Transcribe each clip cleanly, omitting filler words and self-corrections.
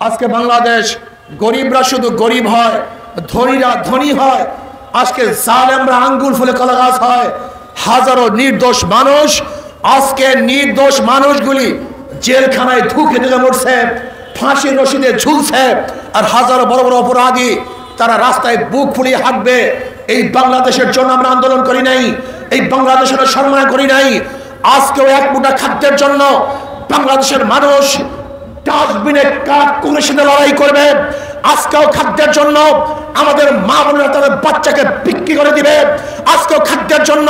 আজকে বাংলাদেশ গরিবরা শুধু গরিব হয়, ধনীরা ধনী হয়। আজকে জালেমরা আঙ্গুল ফুলে কলা গাছ হয়। হাজারো নির্দোষ মানুষ, আজকে নির্দোষ মানুষগুলি জেলখানায় ধুকে ধুকে মরছে, ফাঁসির রশিদে ঝুলছে। আর হাজারো বড় বড় অপরাধী তারা রাস্তায় বুক ফুলিয়ে হাঁটবে। এই বাংলাদেশের জন্য আমরা আন্দোলন করি নাই, এই বাংলাদেশের সম্মান করি নাই। আজকেও এক মুঠা খাদ্যের জন্য বাংলাদেশের মানুষ ডাস্টবিনে কাঠ কুকুরের সাথে লড়াই করবে। আজকেও খাদ্যের জন্য আমাদের মা বোনেরা তাদের বাচ্চাকে বিক্রি করে দিবে। আজকেও খাদ্যের জন্য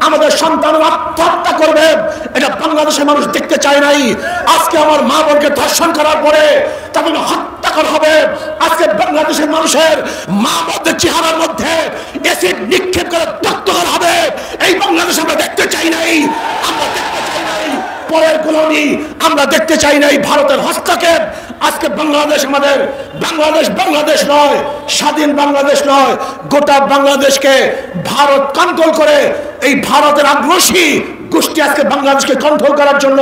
আমাদের সন্তানরা আত্মহত্যা করবে। এটা বাংলাদেশের মানুষ দেখতে চায় নাই। আজকে আমার মা বোনকে ধর্ষণ করার পরে তাদের হত্যা করা হবে। আজকে বাংলাদেশের মানুষের মা বোনদের চেহারার মধ্যে এসিড নিক্ষেপ করে রক্ত করা হবে। এই বাংলাদেশ আমরা দেখতে চাই নাই, আমরা দেখতে চাই নাই পরের গোলামি, আমরা দেখতে চাই নাই ভারতের হস্তক্ষেপ। আজকে বাংলাদেশ আমাদের বাংলাদেশ নয়, স্বাধীন বাংলাদেশ নয়। গোটা বাংলাদেশকে ভারত কন্ট্রোল করে, এই ভারতের আগ্রাসী গোষ্ঠী আজকে বাংলাদেশকে কন্ট্রোল করার জন্য,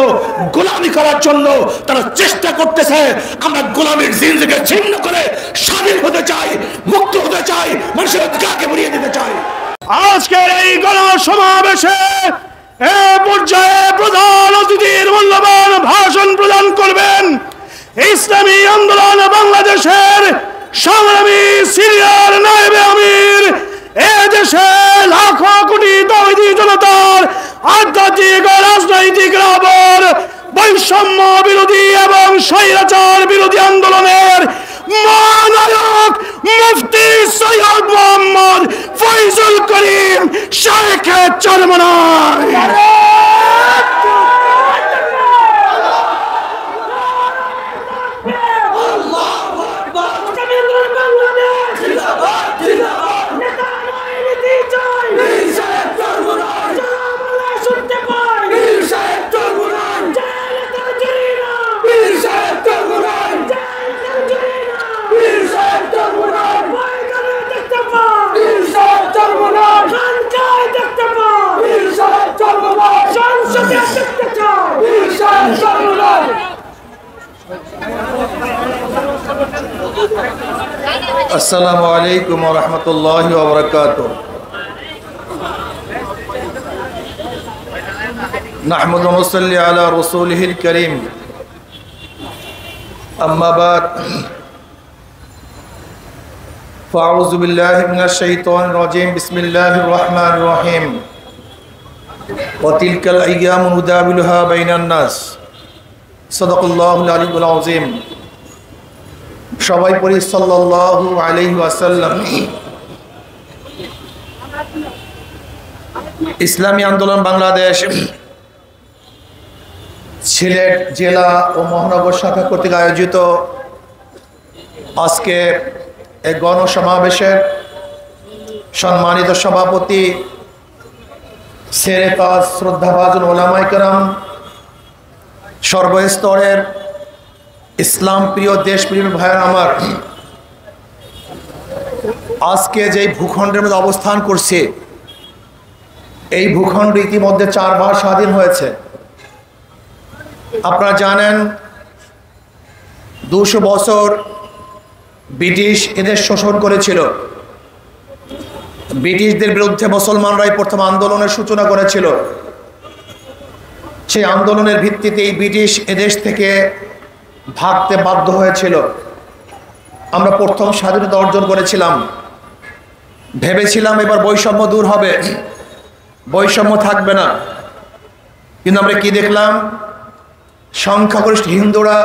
গোলামি করার জন্য তারা চেষ্টা করতেছে। আমরা গোলামির জিন্দেগি ছিন্ন করে স্বাধীন হতে চাই, মুক্ত হতে চাই, মানুষের অধিকারকে বলিয়ে দিতে চাই। আজকের এই গণসমাবেশে এ পর্যায়ে প্রধান অতিথির মূল্যবান ভাষণ প্রদান করবেন ইসলামী আন্দোলন বাংলাদেশের সংগ্রামী সিনিয়র নায়েবে আমির, এ দেশে লাখো কোটি তৌহিদি জনতার আধ্যাত্মিক ও রাজনৈতিক রাবর, বৈষম্য বিরোধী এবং স্বৈরাচার বিরোধী আন্দোলনের মহানায়ক মুফতি সৈয়দ মোহাম্মদ ফয়জুল করিম শেখ চরমনাই। আসসালামু আলাইকুম ওয়া রাহমাতুল্লাহি ওয়া বারাকাতুহু। নাহমাদু ওয়া নুসাল্লি আলা রাসূলিহিল কারীম। আম্মা বাদ, ফাউযু বিল্লাহি মিনাশ শাইতানির রাজীম। বিসমিল্লাহির রহমানির রহিম। ওয়া তিলকাল আইয়ামু নুদাবিলুহা বাইনান নাস। সাদাকাল্লাহুল আলিয়্যুল আযীম। সবাই পড়ি সাল্লাল্লাহু আলাইহি ওয়াসাল্লাম। ইসলামী আন্দোলন বাংলাদেশ সিলেট জেলা ও মহানগর শাখা কর্তৃক আয়োজিত আজকে এই গণসমাবেশের সম্মানিত সভাপতি, সেরে তাজ শ্রদ্ধাভাজন ওলামায়ে কেরাম, সর্বস্তরের ইসলাম প্রিয় দেশপ্রিয় ভাইয়ের আমার, আজকে যেই ভূখণ্ডের মধ্যে অবস্থান করছে, এই ভূখণ্ড ইতিমধ্যে 4 বার স্বাধীন হয়েছে। আপনারা জানেন 200 বছর ব্রিটিশ এদের শোষণ করেছিল। ব্রিটিশদের বিরুদ্ধে মুসলমানরাই প্রথম আন্দোলনের সূচনা করেছিল। সেই আন্দোলনের ভিত্তিতে এই ব্রিটিশ এদেশ থেকে ভাগতে বাধ্য হয়েছিল। আমরা প্রথম স্বাধীনতা অর্জন করেছিলাম, ভেবেছিলাম এবার বৈষম্য দূর হবে, বৈষম্য থাকবে না। কিন্তু আমরা কি দেখলাম? সংখ্যাগরিষ্ঠ হিন্দুরা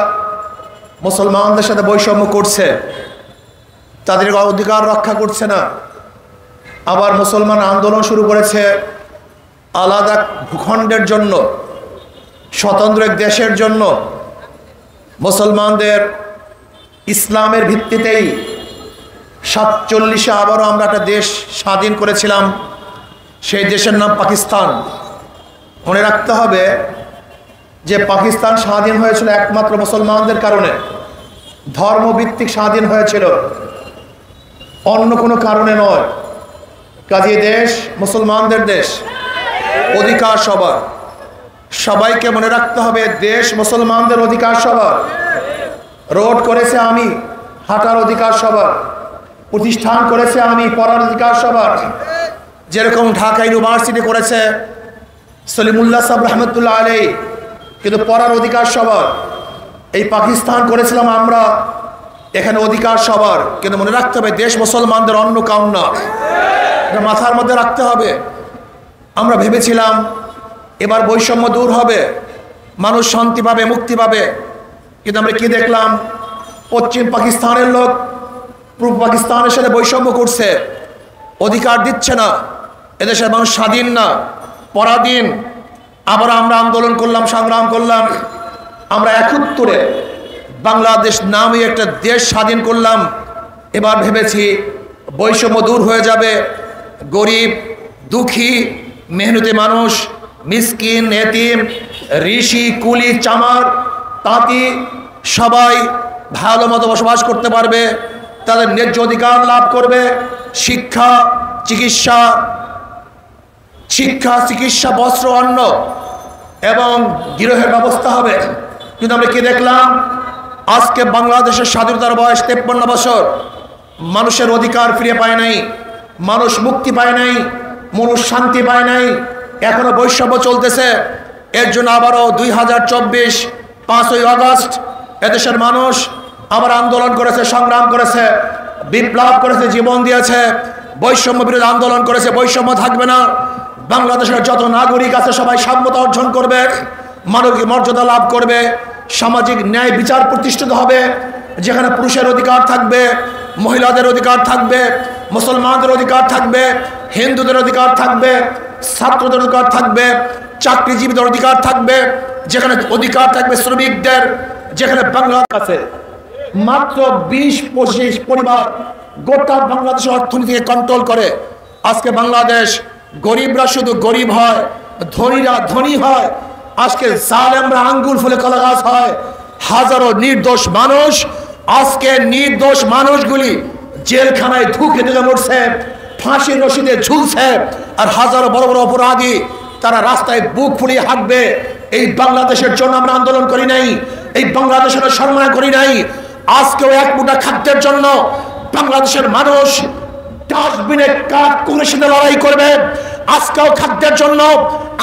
মুসলমানদের সাথে বৈষম্য করছে, তাদের অধিকার রক্ষা করছে না। আবার মুসলমান আন্দোলন শুরু করেছে আলাদা ভূখণ্ডের জন্য, স্বতন্ত্র এক দেশের জন্য। মুসলমানদের ইসলামের ভিত্তিতেই 47-এ আবারও আমরা একটা দেশ স্বাধীন করেছিলাম। সেই দেশের নাম পাকিস্তান। মনে রাখতে হবে যে পাকিস্তান স্বাধীন হয়েছিল একমাত্র মুসলমানদের কারণে, ধর্মভিত্তিক স্বাধীন হয়েছিল, অন্য কোনো কারণে নয়। কাজে দেশ মুসলমানদের দেশ, অধিকার সবার। সবাইকে মনে রাখতে হবে দেশ মুসলমানদের অধিকার সবার। রোড করেছে আমি, হাঁটার অধিকার সবার। প্রতিষ্ঠান করেছে আমি, পড়ার অধিকার সবার। যেরকম ঢাকা ইউনিভার্সিটি করেছে সলিমুল্লাহ সাহেব রহমতুল্লাহ আলাইহি, কিন্তু পড়ার অধিকার সবার। এই পাকিস্তান করেছিলাম আমরা, এখানে অধিকার সবার। কিন্তু মনে রাখতে হবে দেশ মুসলমানদের অন্য কাউন না, এটা মাথার মধ্যে রাখতে হবে। আমরা ভেবেছিলাম এবার বৈষম্য দূর হবে, মানুষ শান্তি পাবে, মুক্তি পাবে। কিন্তু আমরা কি দেখলাম? পশ্চিম পাকিস্তানের লোক পূর্ব পাকিস্তানের সাথে বৈষম্য করছে, অধিকার দিচ্ছে না, এদেশের মানুষ স্বাধীন না, পরাধীন। আবার আমরা আন্দোলন করলাম, সংগ্রাম করলাম, আমরা 71 বাংলাদেশ নামে একটা দেশ স্বাধীন করলাম। এবার ভেবেছি বৈষম্য দূর হয়ে যাবে, গরিব, দুঃখী, মেহনতি মানুষ, মিসকিন, এতিম, ঋষি, কুলি, চামার, তাঁতি সবাই ভালো মতো বসবাস করতে পারবে, তাদের ন্যায্য অধিকার লাভ করবে। শিক্ষা, চিকিৎসা, বস্ত্র, অন্ন এবং গৃহের ব্যবস্থা হবে। কিন্তু আমরা কি দেখলাম? আজকে বাংলাদেশের স্বাধীনতার বয়স 53 বছর, মানুষের অধিকার ফিরে পায় নাই, মানুষ মুক্তি পায় নাই, মানুষ শান্তি পায় নাই, এখনো বৈষম্য চলতেছে। এর জন্য আবারও 2024 5ই আগস্ট এদেশের মানুষ আবার আন্দোলন করেছে, সংগ্রাম করেছে, বিপ্লব করেছে, জীবন দিয়েছে, বৈষম্য বিরোধী আন্দোলন করেছে। বৈষম্য থাকবে না, বাংলাদেশের যত নাগরিক আছে সবাই সাম্যতা অর্জন করবে, মানবিক মর্যাদা লাভ করবে, সামাজিক ন্যায় বিচার প্রতিষ্ঠিত হবে, যেখানে পুরুষের অধিকার থাকবে, মহিলাদের অধিকার থাকবে, মুসলমানদের অধিকার থাকবে, হিন্দুদের অধিকার থাকবে, ছাত্রদের অধিকার থাকবে, চাকরিজীবীদের অধিকার থাকবে, যেখানে অধিকার থাকবে শ্রমিকদের। যেখানে বাংলাদেশ আছে মাত্র 20-25 পরিবার গোটা বাংলাদেশের অর্থনীতিকে কন্ট্রোল করে। আজকে বাংলাদেশ গরিবরা শুধু গরিব হয়, ধনীরা ধনী হয়। আজকে জালেমরা আঙ্গুল ফুলে কলা গাছ হয়। হাজারো নির্দোষ মানুষ, আজকে নির্দোষ মানুষগুলি জেলখানায় ধুকে ধুকে মরছে, ফাঁসির রশিদে ঝুলছে। আর হাজারো বড় বড় অপরাধী তারা রাস্তায় বুক ফুলিয়ে হাঁটবে। এই বাংলাদেশের জন্য আমরা আন্দোলন করি নাই, এই বাংলাদেশের সম্মান করি নাই। আজকেও এক মুঠা খাদ্যের জন্য বাংলাদেশের মানুষ ডাস্টবিনে কাঠ কংগ্রেসে লড়াই করবে। আজকেও খাদ্যের জন্য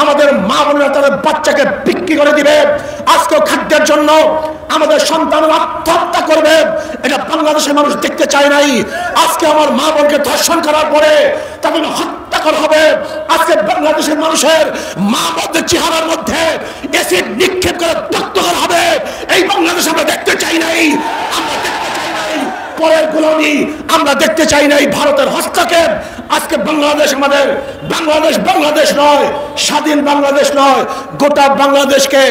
আমাদের মা বোনেরা তাদের বাচ্চাকে বিক্রি করে দিবে। আজকেও খাদ্যের জন্য আমাদের সন্তানরা আত্মহত্যা করবে। এটা বাংলাদেশের মানুষ দেখতে চায় নাই। আজকে আমার মা বোনকে ধর্ষণ করার পরে তাদের হত্যা করা হবে। আজকে বাংলাদেশের মানুষের মা বোনদের চেহারার মধ্যে এসিড নিক্ষেপ করে রক্ত করা হবে। এই বাংলাদেশ আমরা দেখতে চাই নাই। আমরা দেখতে চাই নাই পরের গোলামি, আমরা দেখতে চাই নাই ভারতের হস্তক্ষেপ। আজকে বাংলাদেশ আমাদের বাংলাদেশ নয়, স্বাধীন বাংলাদেশ নয়। গোটা বাংলাদেশকে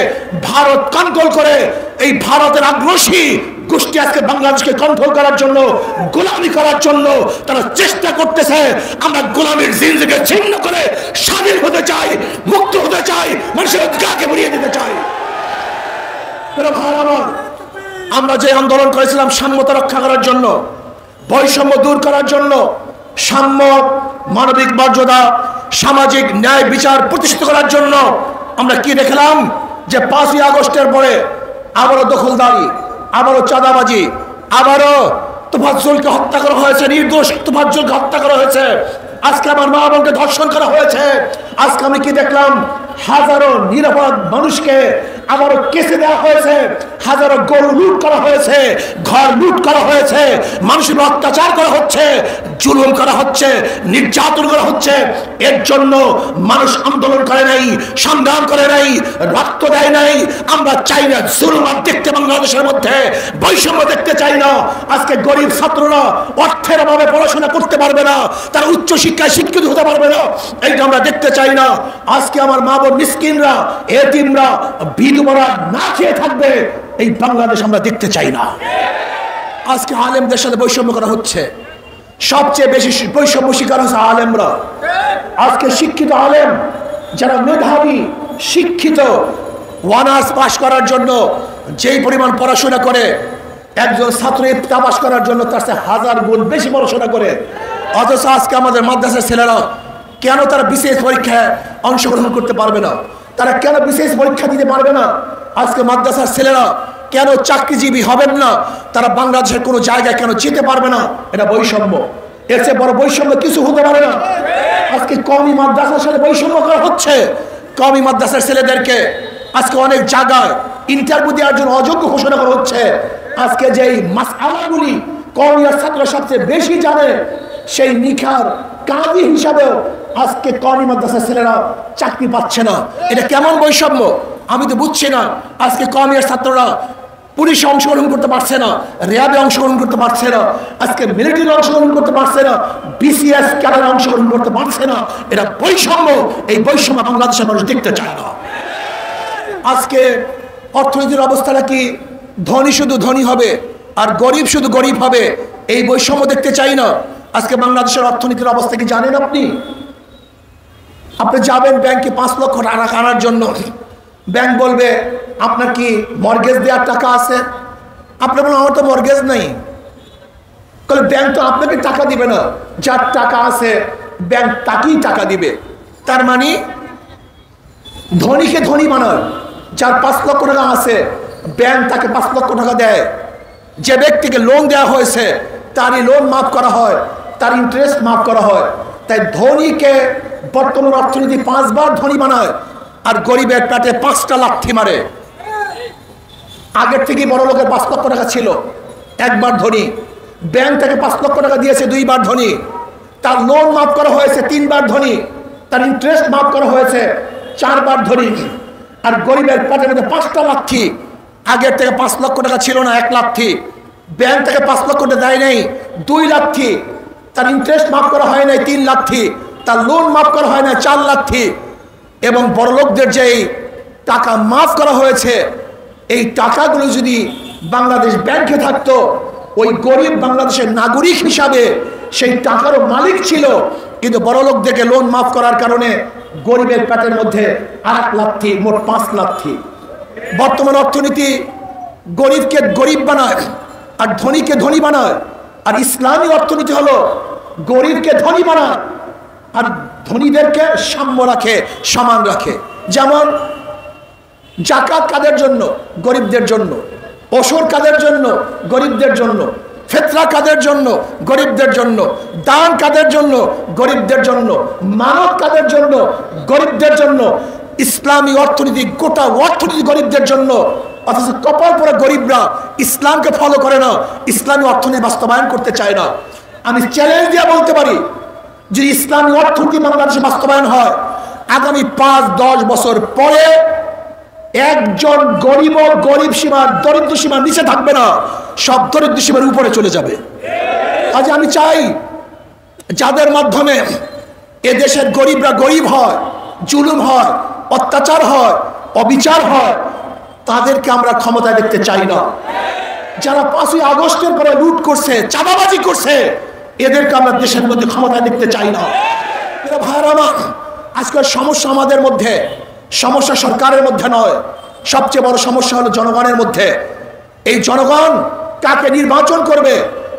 ভারত কন্ট্রোল করে, এই ভারতের আগ্রাসী গোষ্ঠী আজকে বাংলাদেশকে কন্ট্রোল করার জন্য, গোলামি করার জন্য তারা চেষ্টা করতেছে। আমরা গোলামির জিন্দেগি ছিন্ন করে স্বাধীন হতে চাই, মুক্ত হতে চাই, মানুষের অধিকারকে বাড়িয়ে দিতে চাই। আমরা যে আন্দোলন করেছিলাম সাম্যতা রক্ষা করার জন্য, বৈষম্য দূর করার জন্য, সাম্য, মানবিক মর্যাদা, সামাজিক ন্যায় বিচার প্রতিষ্ঠিত করার জন্য, আমরা কি দেখলাম? যে 5ই আগস্টের পরে আবারও দখলদারি, আবারও চাঁদাবাজি, আবারও তোফাজ্জলকে হত্যা করা হয়েছে, নির্দোষ তোফাজ্জলকে হত্যা করা হয়েছে। আজকে আমার মা বোনকে ধর্ষণ করা হয়েছে। আজকে আমি কি দেখলাম? হাজারো নিরাপরাধ মানুষকে আবারও কেসে দেওয়া হয়েছে, হাজারো গরু লুট করা হয়েছে, ঘর লুট করা হয়েছে, মানুষের অত্যাচার করা হচ্ছে, জুলুম করা হচ্ছে, নির্যাতন করা হচ্ছে। এর জন্য মানুষ আন্দোলন করে নাই, সংগ্রাম করে নাই, রক্ত দেয় নাই। আমরা চাই না জুলুম আর দেখতে, বাংলাদেশের মধ্যে বৈষম্য দেখতে চাই না। আজকে গরিব ছাত্ররা অর্থের অভাবে পড়াশোনা করতে পারবে না, তারা উচ্চ শিক্ষায় শিক্ষিত হতে পারবে না, এইটা আমরা দেখতে চাই না। আজকে আমার মা বোন মিসকিনরা, এতিমরা, বিধবারা না খেয়ে থাকবে, এই বাংলাদেশ আমরা দেখতে চাই না। আজকে আলেমদের সাথে বৈষম্য করা হচ্ছে। সবচেয়ে বেশি বৈষম্য শিকার হচ্ছে আলেমরা। আজকে শিক্ষিত আলেম যারা মেধাবী, শিক্ষিত, অনার্স পাস করার জন্য যেই পরিমাণ পড়াশোনা করে, একজন ছাত্র ইফতা পাস করার জন্য তার চেয়ে 1000 গুণ বেশি পড়াশোনা করে। অথচ আজকে আমাদের মাদ্রাসার ছেলেরা কেন তারা বিশেষ পরীক্ষায় অংশগ্রহণ করতে পারবে না? তারা কেন বিশেষ পরীক্ষা দিতে পারবে না? আজকে মাদ্রাসার ছেলেরা কেন চাকরিজীবী হবেন না, তারা বাংলাদেশের কোনো জায়গায় কেন যেতে পারবে না? এটা বৈষম্য। এর চেয়ে বড় বৈষম্য কিছু হতে পারে না। আজকে কওমি মাদ্রাসার সাথে বৈষম্য করা হচ্ছে। কওমি মাদ্রাসার ছেলেদেরকে আজকে অনেক জায়গায় ইন্টারভিউ দেওয়ার জন্য অযোগ্য ঘোষণা করা হচ্ছে। আজকে যেই মাসআলাগুলি কওমিয়ার ছাত্র সবচেয়ে বেশি জানে, সেই নিখার কাজী হিসাবেও আজকে কওমি মাদ্রাসার ছেলেরা চাকরি পাচ্ছে না। এটা কেমন বৈষম্য আমি তো বুঝছি না। আজকে কওমিয়ার ছাত্ররা পুলিশে অংশগ্রহণ করতে পারছে না, র্যাবে অংশগ্রহণ করতে পারছে না, আজকে মিলিটারি অংশগ্রহণ করতে পারছে না, বিসিএস ক্যাডারে অংশগ্রহণ করতে পারছে না। এটা বৈষম্য। এই বৈষম্য বাংলাদেশের মানুষ দেখতে চায় না। আজকে অর্থনীতির অবস্থাটা কি? ধনী শুধু ধনী হবে আর গরিব শুধু গরিব হবে, এই বৈষম্য দেখতে চাই না। আজকে বাংলাদেশের অর্থনীতির অবস্থা কি জানেন আপনি? আপনি যাবেন ব্যাংকে 5 লক্ষ টাকা আনার জন্য, ব্যাংক বলবে আপনার কি মর্গেজ দেওয়ার টাকা আছে? আপনি বলেন আমার তো মর্গেজ নাই। তাহলে ব্যাংক তো আপনাকে টাকা দিবে না, যার টাকা আছে ব্যাংক তাকেই টাকা দিবে। তার মানে ধনীকে ধনী বানায়। যার 5 লক্ষ টাকা আছে ব্যাংক তাকে 5 লক্ষ টাকা দেয়। যে ব্যক্তিকে লোন দেওয়া হয়েছে তারই লোন মাফ করা হয়, তার ইন্টারেস্ট মাফ করা হয়। তাই ধনীকে বর্তমান অর্থনীতি 5 বার ধনী বানায় আর গরিবের পেটে 5টা লাথি মারে। আগের থেকে বড় লোকের 5 লক্ষ টাকা ছিল, একবার ধনী। ব্যাংক থেকে 5 লক্ষ টাকা দিয়েছে, 2 বার ধনী। তার লোন মাফ করা হয়েছে 3 বার ধনী। তার ইন্টারেস্ট মাফ করা হয়েছে 4 বার ধনী। আর গরিবের পেটের মধ্যে 5টা লাথি। আগের থেকে 5 লক্ষ টাকা ছিল না, 1 লাথি। ব্যাংক থেকে 5 লক্ষ টাকা দেয় নাই, 2 লাথি। তার ইন্টারেস্ট মাফ করা হয় নাই, 3 লাথি। তার লোন মাফ করা হয় না, 4 লাথি। এবং বড় লোকদের যেই টাকা মাফ করা হয়েছে, এই টাকাগুলো যদি বাংলাদেশ ব্যাংকে থাকতো, ওই গরিব বাংলাদেশের নাগরিক হিসাবে সেই টাকারও মালিক ছিল। কিন্তু বড় লোকদেরকে লোন মাফ করার কারণে গরিবের পেটের মধ্যে 8 লাথি, মোট 5 লাথি। বর্তমান অর্থনীতি গরিবকে গরিব বানায় আর ধনীকে ধনী বানায়। আর ইসলামী অর্থনীতি হলো গরিবকে ধনী বানায় আর ধনীদেরকে সাম্য রাখে, সমান রাখে। যেমন জাকাত কাদের জন্য? গরিবদের জন্য। ওসর কাদের জন্য? গরিবদের জন্য। ফিতরা কাদের জন্য? গরিবদের জন্য। দান কাদের জন্য? গরিবদের জন্য। মানব কাদের জন্য? গরিবদের জন্য। ইসলামী অর্থনীতি, গোটা অর্থনীতি গরিবদের জন্য। অথচ কপাল পরা গরিবরা ইসলামকে ফলো করে না, ইসলামী অর্থনীতি বাস্তবায়ন করতে চায় না। আমি চ্যালেঞ্জ দিয়ে বলতে পারি, যে ইসলামী অর্থনীতি বাংলাদেশে বাস্তবায়ন হয়, আগামী 5-10 বছর পরে একজন গরিব সীমার, দরিদ্র সীমার নিচে থাকবে না, সব দরিদ্র সীমার উপরে চলে যাবে। আজ আমি চাই যাদের মাধ্যমে এদেশের গরিবরা গরিব হয়, জুলুম হয়, অত্যাচার হয়, অবিচার হয়, তাদেরকে আমরা ক্ষমতায় দেখতে চাই না। যারা 5ই আগস্টের পরে লুট করছে, চাঁদাবাজি করছে, এদেরকে আমরা দেশের মধ্যে ক্ষমতায় দেখতে চাই না। ভাইরা আমার, আজকের সমস্যা আমাদের মধ্যে, সমস্যা সরকারের মধ্যে নয়, সবচেয়ে বড় সমস্যা হলো জনগণের মধ্যে। এই জনগণ কাকে নির্বাচন করবে,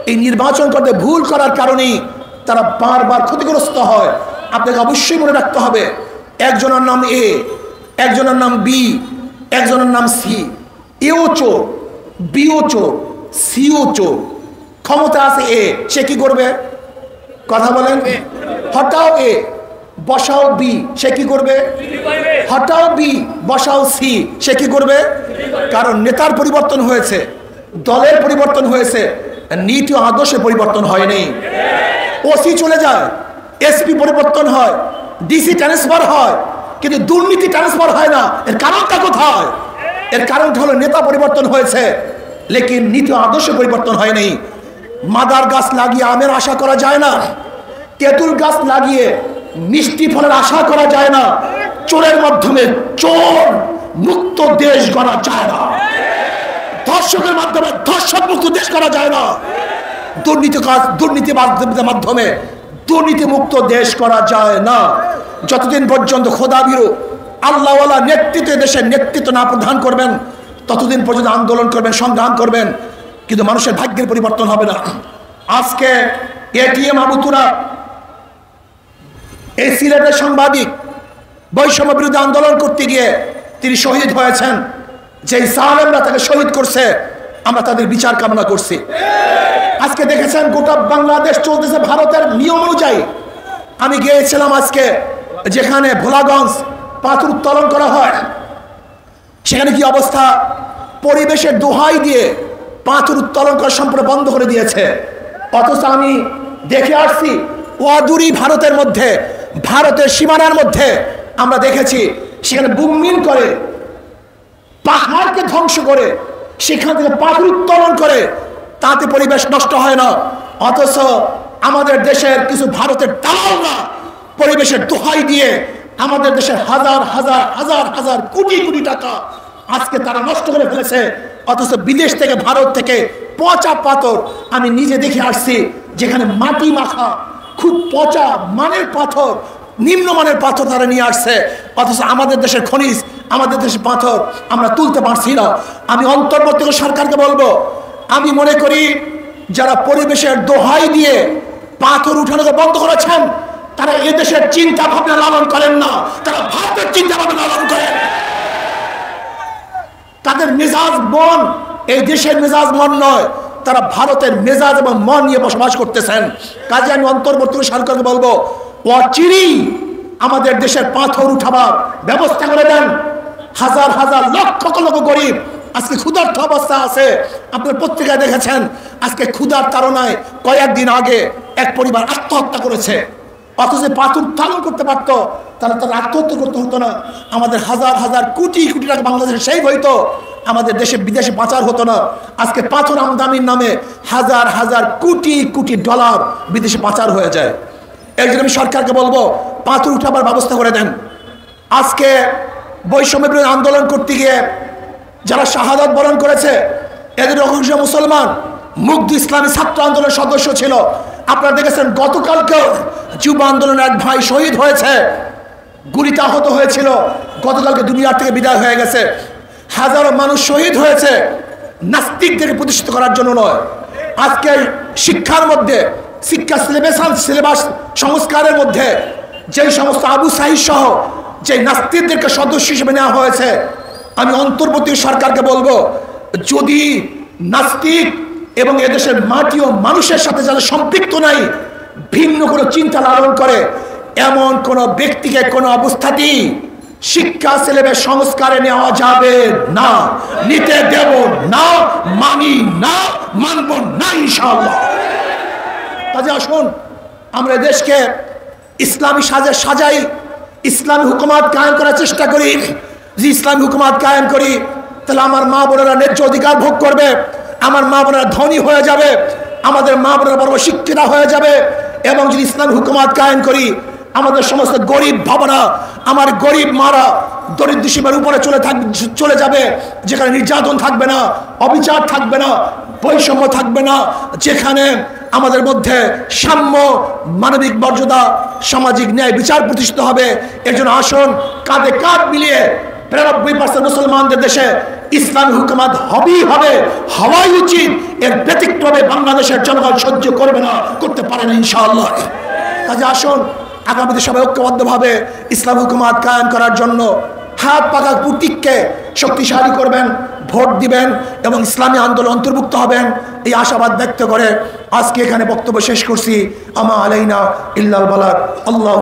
এই নির্বাচন করতে ভুল করার কারণেই তারা বারবার ক্ষতিগ্রস্ত হয়। আপনাকে অবশ্যই মনে রাখতে হবে, একজনের নাম এ, একজনের নাম বি, একজনের নাম সি। এও চোর, বিও চোর, সিও চোর। ক্ষমতা আছে এ, সে কি করবে? কথা বলেন। হটাও এ, বসাও বি, সে কি করবে? হটাও বি, বসাও সি, সে কি করবে? কারণ নেতার পরিবর্তন হয়েছে, দলের পরিবর্তন হয়েছে, নীতি আদর্শের পরিবর্তন হয়নি। ওসি চলে যায়, এসপি পরিবর্তন হয়, ডিসি ট্রান্সফার হয়, কিন্তু দুর্নীতি ট্রান্সফার হয় না। এর কারণটা কোথায়? এর কারণটা হলো নেতা পরিবর্তন হয়েছে, লেকিন নীতি আদর্শ পরিবর্তন হয়নি। মাদার গাছ লাগিয়ে আমের আশা করা যায় না, তেঁতুল গাছ লাগিয়ে মিষ্টি ফলের আশা করা যায় না। চোরের মাধ্যমে চোর মুক্ত দেশ গড়া যায় না, ধর্ষকের মাধ্যমে ধর্ষক মুক্ত দেশ করা যায় না, দুর্নীতির মাধ্যমে দুর্নীতি মুক্ত দেশ করা যায় না। যতদিন পর্যন্ত খোদাভীরু আল্লাহওয়ালা নেতৃত্ব দেশের নেতৃত্ব না প্রদান করবেন, ততদিন পর্যন্ত আন্দোলন করবেন, সংগ্রাম করবেন, কিন্তু মানুষের ভাগ্যের পরিবর্তন হবে না। আজকে এটিএম আবু তুরাব, এই সিলেটের সাংবাদিক, বৈষম্য বিরোধী আন্দোলন করতে গিয়ে তিনি শহীদ হয়েছেন। যে জালেমরা তাকে শহীদ করছে, আমরা তাদের বিচার কামনা করছি। আজকে দেখেছেন গোটা বাংলাদেশ চলতেছে ভারতের নিয়ম অনুযায়ী। আমি গিয়েছিলাম আজকে যেখানে ভোলাগঞ্জ পাথর উত্তোলন করা হয়, সেখানে কি অবস্থা, পরিবেশের দোহাই দিয়ে পাথর উত্তোলন করা সম্পূর্ণ বন্ধ করে দিয়েছে। অথচ আমি দেখে আসছি অদূরই ভারতের মধ্যে, ভারতের সীমানার মধ্যে আমরা দেখেছি সেখানে বুমমিন করে, পাহাড়কে ধ্বংস করে সেখান থেকে পাথর উত্তোলন করে, তাতে পরিবেশ নষ্ট হয় না। অথচ আমাদের দেশের কিছু ভারতের দালালরা পরিবেশের দোহাই দিয়ে আমাদের দেশের হাজার হাজার হাজার হাজার কোটি কোটি টাকা আজকে তারা নষ্ট করে ফেলেছে। অথচ বিদেশ থেকে, ভারত থেকে পচা পাথর আমি নিজে দেখে আসছি, যেখানে মাটি মাখা খুব পচা মানের পাথর, নিম্নমানের পাথর তারা নিয়ে আসছে। অথচ আমাদের দেশের খনিজ, আমাদের দেশের পাথর আমরা তুলতে পারছি না। আমি অন্তর্বর্তী সরকারকে বলবো, আমি মনে করি যারা পরিবেশের দোহাই দিয়ে পাথর উঠানোকে বন্ধ করেছেন, তারা এদেশের চিন্তা ভাবনা লালন করেন না, তারা ভারতের চিন্তা ভাবনা লালন করেন। তাদের মেজাজ মন এই দেশের মেজাজ মন নয়, তারা ভারতের মেজাজ এবং মন নিয়ে বসবাস করতেছেন। কাজে আমি অন্তর্বর্তী সরকারকে বলবো, অচিরেই আমাদের দেশের পাথর উঠাবার ব্যবস্থা করে দেন। হাজার হাজার লক্ষ লক্ষ গরিব আজকে ক্ষুধার্ত অবস্থা আছে। আপনার পত্রিকায় দেখেছেন আজকে ক্ষুধার তাড়নায় কয়েকদিন আগে এক পরিবার আত্মহত্যা করেছে। অথচ পাথর উত্তোলন করতে পারতো, তারা আত্মহত্যা করতে হতো না। আমাদের হাজার হাজার কোটি কোটি টাকা বাংলাদেশে সেই হইতো, আমাদের দেশে বিদেশে পাচার হতো না। আজকে পাথর আমদানির নামে হাজার হাজার কোটি কোটি ডলার বিদেশে পাচার হয়ে যায়। এর জন্য আমি সরকারকে বলবো, পাথর উঠাবার ব্যবস্থা করে দেন। আজকে বৈষম্য বিরোধী আন্দোলন করতে গিয়ে যারা শাহাদাত বরণ করেছে, এদের অংশ মুসলমান, মুগ্ধ ইসলামী ছাত্র আন্দোলনের সদস্য ছিল। আপনারা দেখেছেন গতকালকেও যুব আন্দোলনের এক ভাই শহীদ হয়েছে, গুলিতে আহত হয়েছিল, গতকালকে দুনিয়ার থেকে বিদায় হয়ে গেছে। হাজারো মানুষ শহীদ হয়েছে নাস্তিকদেরকে প্রতিষ্ঠিত করার জন্য নয়। আজকে শিক্ষার মধ্যে, শিক্ষা সিলেবাস সংস্কারের মধ্যে যেই সমস্ত আবু সাহিদ সহ যে নাস্তিকদেরকে সদস্য হিসেবে নেওয়া হয়েছে, আমি অন্তর্বর্তী সরকারকে বলবো, যদি নাস্তিক এবং এদেশের মাটি ও মানুষের সাথে যারা সম্পৃক্ত নাই, ভিন্ন কোনো চিন্তা লালন করে, এমন কোন ব্যক্তিকে কোনো অবস্থাতেই শিক্ষা সিলেবাস সংস্কারে নেওয়া যাবে না, নিতে দেব না, মানি না, মানব না ইনশাআল্লাহ। কাজে আসুন আমরা দেশকে ইসলামী সাজাই, ইসলামী হুকুমত কায়েম করার চেষ্টা করি। যে ইসলামী হুকুমত কায়েম করি, তাহলে আমার মা বোনেরা ন্যায্য অধিকার ভোগ করবে, আমার মা বোনেরা ধনী হয়ে যাবে, আমাদের মা বোনেরা বড় শিক্ষিতা হয়ে যাবে। এবং যদি ইসলামী হুকুমত কায়েম করি, আমাদের সমস্ত গরিব ভাবনা, আমার গরিব মারা দরিদ্র সীমার উপরে চলে যাবে, যেখানে নির্যাতন থাকবে না, অবিচার থাকবে না, বৈষম্য থাকবে না, যেখানে আমাদের মধ্যে সাম্য, মানবিক মর্যাদা, সামাজিক ন্যায় বিচার প্রতিষ্ঠিত হবে। এর জন্য আসুন কাঁধে কাঁধ মিলিয়ে ৯২% মুসলমানদের দেশে ইসলামী হুকুমত হবেই হবে, হওয়াই উচিত। এর ব্যতিক্রমে বাংলাদেশের জনগণ সহ্য করবে না, করতে পারে না ইনশাআল্লাহ। কাজে আসুন আগামীতে সবাই ঐক্যবদ্ধভাবে ইসলাম হুকুমত কায়েম করার জন্য হাত পাকা প্রতীককে শক্তিশালী করবেন, ভোট দিবেন এবং ইসলামী আন্দোলন অন্তর্ভুক্ত হবেন, এই আশাবাদ ব্যক্ত করে আজকে এখানে বক্তব্য শেষ করছি। আমা আলাইনা ইল্লাল বালাগ। আল্লাহ।